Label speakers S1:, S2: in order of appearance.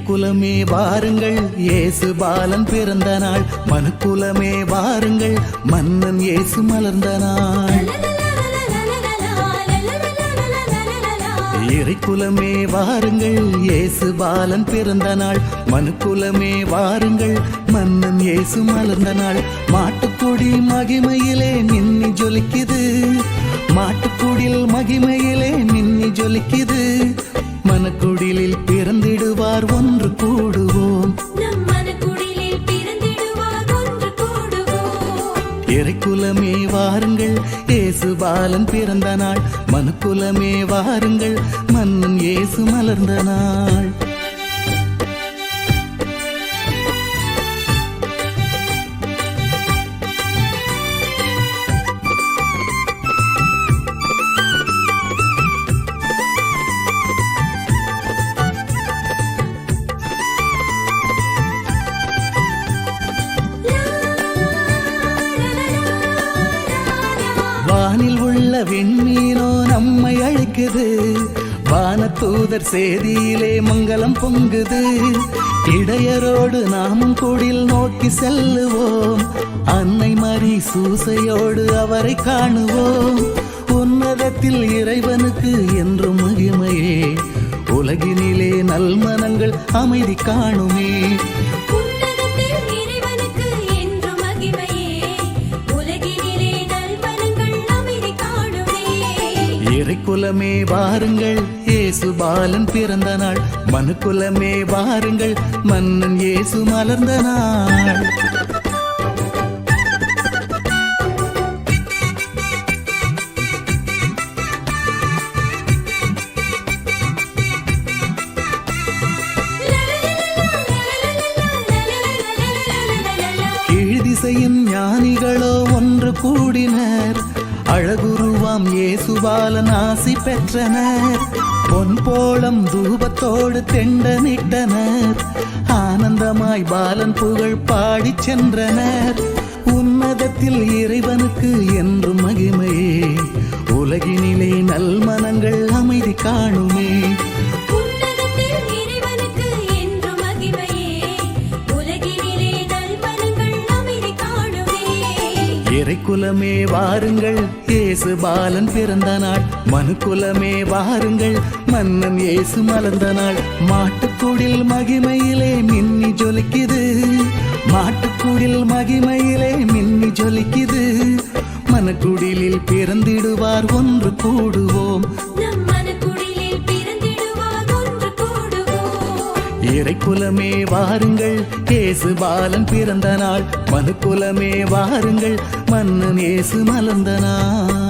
S1: இறைக்குலமே வாருங்கள், இயேசு பாலன் பிறந்த நாள். மனுக்குலமே வாருங்கள், மன்னன் இயேசு மலர்ந்த நாள். இறைக்குலமே வாருங்கள், இயேசு பாலன் பிறந்த நாள். மனுக்குலமே வாருங்கள், மன்னன் இயேசு மலர்ந்த நாள். மாட்டுக்குடி மகிமையிலே மின்னி ஜொலிக்குது, மாட்டுக்குடில் மகிமையிலே மின்னி ஜொலிக்குது. மனக்குடிலில் பிறந்திடுவார் ஒன்று கூடுவோம், இறைக்குலமே வாருங்கள், இயேசு பாலன் பிறந்த நாள். மனுக்குலமே வாருங்கள், மன்னன் இயேசு மலர்ந்த நாள். வானில் உள்ள விண்மீனோ நம்மை அழைக்குது, வானதூதர் சேதியிலே மங்களம் பொங்குது. இடையரோடு நாமும் குடில் நோக்கி செல்லுவோம், அன்னை மரி சூசையோடு அவரை காணுவோம். உன்னதத்தில் இறைவனுக்கு என்றும் மகிமையே, உலகினிலே நல்மனங்கள் அமைதி காணுமே. இறைக்குலமே வாருங்கள், இயேசு பாலன் பிறந்த நாள். மனுக்குலமே வாருங்கள், மன்னன் இயேசு மலர்ந்த நாள். கீழ்திசையின் ஞானிகளோ ஒன்று கூடினர், அழகுருவாம் இயேசுபாலன் ஆசி பெற்றனர். பொன்போளம் தூபத்தோடு தெண்டனிட்டனர், ஆனந்தமாய் பாலன் புகழ் பாடி சென்றனர். உன்னதத்தில் இறைவனுக்கு என்றும் மகிமையே, உலகினிலே நல்மனங்கள் அமைதி காணுமே. இறைக்குலமே வாருங்கள், இயேசு பாலன் பிறந்த நாள். மனுக்குலமே வாருங்கள், மன்னன் இயேசு மலர்ந்த நாள். மாட்டுக்குடில் மகிமையிலே மின்னி ஜொலிக்குது, மாட்டுக்குடில் மகிமையிலே மின்னி ஜொலிக்குது. மனக்குடிலில் பிறந்திடுவார் ஒன்று கூடுவோம், இறைக்குலமே வாருங்கள், இயேசு பாலன் பிறந்த நாள். மனுக்குலமே வாருங்கள், மன்னன் இயேசு மலர்ந்த நாள்.